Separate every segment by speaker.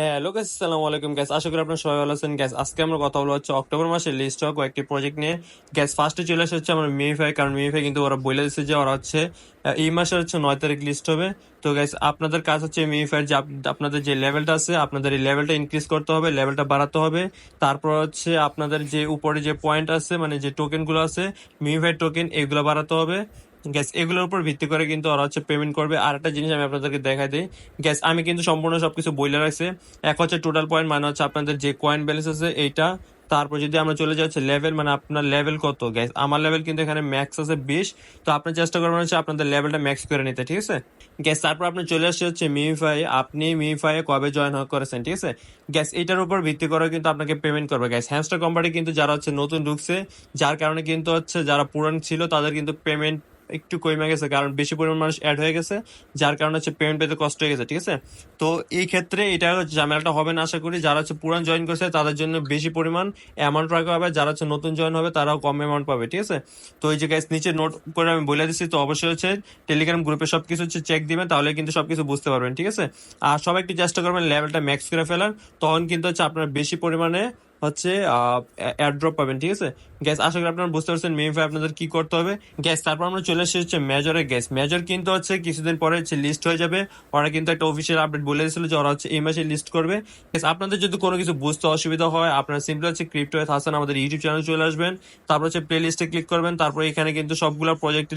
Speaker 1: Hello guys, আসসালামু আলাইকুম guys. আশা করি আপনারা সবাই ভালো আছেন গাইস। আজকে আমরা কথা বলবো হচ্ছে অক্টোবর মাসের লিস্ট হওয়া কয়েকটি প্রজেক্ট নিয়ে। গাইস ফার্স্টে চলে আসে হচ্ছে আমরা মিমিফাই, কারণ মিমিফাই কিন্তু ওরা বলে দিচ্ছে যে ওরা হচ্ছে এই মাসের হচ্ছে 9 তারিখ লিস্ট হবে। তো গাইস আপনাদের কাজ হচ্ছে মিমিফাই যে আপনাদের যে লেভেলটা আছে আপনাদের এই লেভেলটা ইনক্রিজ করতে হবে, লেভেলটা বাড়াতে হবে। তারপর হচ্ছে আপনাদের যে উপরে যে পয়েন্ট আছে মানে যে টোকেন গুলো আছে, মিমিফাই টোকেন, এগুলো বাড়াতে হবে। গ্যাস এগুলোর উপর ভিত্তি করে কিন্তু ওরা হচ্ছে পেমেন্ট করবে। আর একটা জিনিস আমি আপনাদেরকে দেখাই দিই গ্যাস, আমি কিন্তু সম্পূর্ণ সবকিছু বইলে রাখছি। এক হচ্ছে টোটাল পয়েন্ট, মানে হচ্ছে আপনাদের যে কয়েন ব্যালেন্স আছে এইটা। তারপর যদি আমরা চলে যাচ্ছি লেভেল, মানে আপনার লেভেল কত গ্যাস, আমার লেভেল কিন্তু এখানে ম্যাক্স আছে 20। তো আপনি চেষ্টা করবেন হচ্ছে আপনাদের লেভেলটা ম্যাক্স করে নিতে, ঠিক আছে গ্যাস। তারপর আপনি চলে আসছে হচ্ছে মিমিফাই, আপনি মিমিফাই কবে জয়েন করেছেন, ঠিক আছে গ্যাস। এটার উপর ভিত্তি করে কিন্তু আপনাকে পেমেন্ট করবে গ্যাস। হ্যামস্টার কোম্পানি কিন্তু যারা হচ্ছে নতুন ঢুকছে, যার কারণে কিন্তু হচ্ছে যারা পুরান ছিল তাদের কিন্তু পেমেন্ট একটু কমে গেছে, কারণ বেশি পরিমাণ মানুষ অ্যাড হয়ে গেছে, যার কারণে হচ্ছে পেমেন্ট পেতে কষ্ট হয়ে গেছে, ঠিক আছে। তো এই ক্ষেত্রে এটা ঝামেলাটা হবে না আশা করি। যারা হচ্ছে পুরান জয়েন করছে তাদের জন্য বেশি পরিমাণ অ্যামাউন্ট রাখা হবে, যারা হচ্ছে নতুন জয়েন হবে তারাও কম অ্যামাউন্ট পাবে, ঠিক আছে। তো এই যে গাইস নিচে নোট করে আমি বলে দিচ্ছি, তো অবশ্যই হচ্ছে টেলিগ্রাম গ্রুপে সবকিছু হচ্ছে চেক দিবেন, তাহলে কিন্তু সবকিছু বুঝতে পারবেন, ঠিক আছে। আর সবাই একটু চেষ্টা করবেন লেভেলটা ম্যাক্স করে ফেলার, তখন কিন্তু হচ্ছে আপনার বেশি পরিমাণে হচ্ছে এয়ারড্রপ পাবেন, ঠিক আছে গ্যাস। আশা করি আপনারা বুঝতে পারছেন মিমিফাই আপনাদের কি করতে হবে গ্যাস। তারপর আমরা চলে এসেছি হচ্ছে মেজরে গ্যাস। মেজর কিন্তু হচ্ছে কিছুদিন পরে হচ্ছে লিস্ট হয়ে যাবে। ওরা কিন্তু একটা অফিসিয়াল আপডেট বলে দিয়েছিল যে ওরা হচ্ছে এই মাসে লিস্ট করবে গ্যাস। আপনাদের যদি কোনো কিছু বুঝতে অসুবিধা হয়, আপনারা সিম্পলি হচ্ছে ক্রিপ্টো উইথ হাসান আমাদের ইউটিউব চ্যানেল চলে আসবেন, তারপর হচ্ছে প্লে লিস্টে ক্লিক করবেন। তারপর এখানে কিন্তু সবগুলো প্রজেক্ট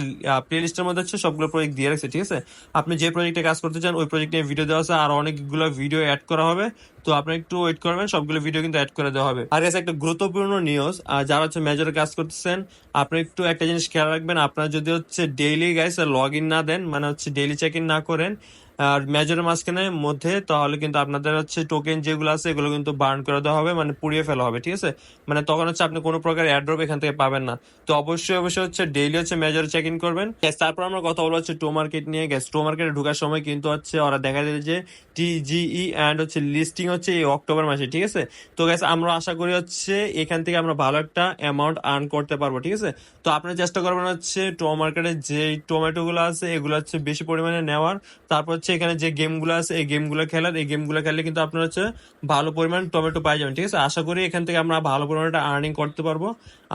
Speaker 1: প্লে লিস্টের মধ্যে হচ্ছে সবগুলো প্রজেক্ট দিয়ে রাখছে, ঠিক আছে। আপনি যে প্রজেক্টে কাজ করতে চান ওই প্রজেক্ট নিয়ে ভিডিও দেওয়া আছে, আর অনেকগুলো ভিডিও অ্যাড করা হবে। তো আপনি একটু ওয়েট করবেন, সবগুলো ভিডিও কিন্তু অ্যাড করে দেওয়া হবে। আর কাছে একটা গুরুত্বপূর্ণ নিউজ, যারা হচ্ছে মেজরে কাজ করতেছেন, আপনি একটু একটা জিনিস খেয়াল রাখবেন। আপনারা যদি হচ্ছে ডেইলি গাইস লগ ইন না দেন, মানে হচ্ছে ডেইলি চেক ইন না করেন আর মেজরের মাঝখানে মধ্যে, তাহলে কিন্তু আপনাদের হচ্ছে টোকেন যেগুলো আছে এগুলো কিন্তু বার্ন করে দেওয়া হবে, মানে পুড়িয়ে ফেলা হবে, ঠিক আছে। মানে তখন হচ্ছে আপনি কোনো প্রকার এয়ারড্রপ এখান থেকে পাবেন না। তো অবশ্যই অবশ্যই হচ্ছে ডেইলি হচ্ছে মেজরে চেক ইন করবেন গ্যাস। তারপর আমরা কথা বলবো হচ্ছে টো মার্কেট নিয়ে গ্যাস। টো মার্কেটে ঢোকার সময় কিন্তু হচ্ছে ওরা দেখা যায় যে টিজিই অ্যান্ড হচ্ছে লিস্টিং হচ্ছে এই অক্টোবর মাসে, ঠিক আছে। তো গ্যাস আমরা আশা করি হচ্ছে এখান থেকে আমরা ভালো একটা অ্যামাউন্ট আর্ন করতে পারবো, ঠিক আছে। তো আপনারা চেষ্টা করবেন হচ্ছে টো মার্কেটে যে টমেটো গুলো আছে এগুলো হচ্ছে বেশি পরিমাণে নেওয়ার। তারপর হচ্ছে এখানে যে গেমগুলো আছে এই গেমগুলো খেলার, এই গেমগুলো খেললে কিন্তু আপনার হচ্ছে ভালো পরিমাণ টমেটো পাই যাবেন, ঠিক আছে। আশা করি এখান থেকে আমরা ভালো পরিমাণে একটা আর্নিং করতে পারবো।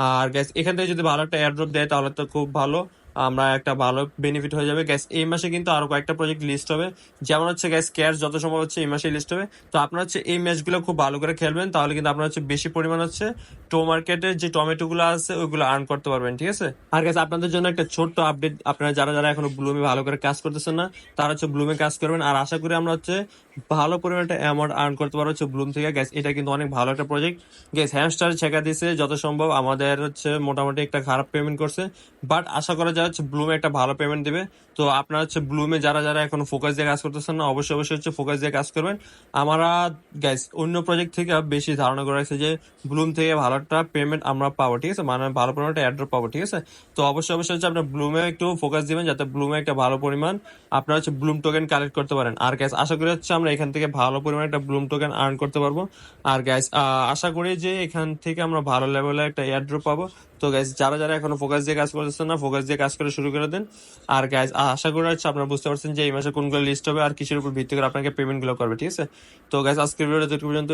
Speaker 1: আর গ্যাস এখান থেকে যদি ভালো একটা এয়ারড্রপ দেয় তাহলে তো খুব ভালো, আমরা একটা ভালো বেনিফিট হয়ে যাবে গ্যাস। এই মাসে কিন্তু আরো কয়েকটা প্রজেক্ট লিস্ট হবে, যেমন হচ্ছে গ্যাস ক্যাশ যত সম্ভব হচ্ছে এই মাসে লিস্ট হবে। তো আপনারা হচ্ছে এই ম্যাচগুলো খুব ভালো করে খেলবেন, তাহলে কিন্তু আপনারা হচ্ছে বেশি পরিমাণ হচ্ছে টো মার্কেটের যে টমেটো গুলো আছে ওইগুলো আর্ন করতে পারবেন, ঠিক আছে। আর গ্যাস আপনাদের জন্য একটা ছোট্ট আপডেট, আপনারা যারা যারা এখনো ব্লুমে ভালো করে কাজ করতেছেন না তারা হচ্ছে ব্লুমে কাজ করবেন। আর আশা করি আমরা হচ্ছে ভালো পরিমাণ একটা অ্যামাউন্ট আর্ন করতে পারবো হচ্ছে ব্লুম থেকে গ্যাস। এটা কিন্তু অনেক ভালো একটা প্রজেক্ট গ্যাস। হ্যামস্টার ছেঁকা দিছে যত সম্ভব, আমাদের হচ্ছে মোটামুটি একটা খারাপ পেমেন্ট করছে, বাট আশা করা যায় হচ্ছে ব্লুমে একটা ভালো পেমেন্ট দিবে। তো আপনারা হচ্ছে ব্লুমে যারা যারা এখন ফোকাস দিয়ে কাজ করতেছেন না অবশ্যই অবশ্যই হচ্ছে ফোকাস দিয়ে কাজ করবেন। আমরা গ্যাস অন্য প্রজেক্ট থেকে বেশি ধারণা করে রাখছি যে ব্লুম থেকে ভালো একটা পেমেন্ট আমরা পাবো, ঠিক আছে, মানে ভালো পরিমাণ একটা অ্যাড্রপ পাবো, ঠিক আছে। তো অবশ্যই অবশ্যই হচ্ছে আপনার ব্লুমে একটু ফোকাস দিবেন, যাতে ব্লুমে একটা ভালো পরিমাণ আপনারা হচ্ছে ব্লুম টোকেন কালেক্ট করতে পারেন। আর গ্যাস আশা করি হচ্ছে আমরা এখান থেকে ভালো পরিমাণ একটা ব্লুম টোকেন আর্ন করতে পারবো। আর গ্যাস আশা করি যে এখান থেকে আমরা ভালো লেভেলে একটা এয়ারড্রপ পাবো। তো গাইজ যারা যারা এখনো ফোকাস দিয়ে কাজ করতেছেন না ফোকাস দিয়ে কাজ করে শুরু করে দেন। আর গাইজ আশা করি হচ্ছে আপনারা বুঝতে পারছেন যে এই মাসে কোনগুলো লিস্ট হবে আর কিসের উপর ভিত্তি করে আপনাকে পেমেন্ট গুলো করবে, ঠিক আছে। তো গাইজ আজকের ভিডিওটা পর্যন্ত।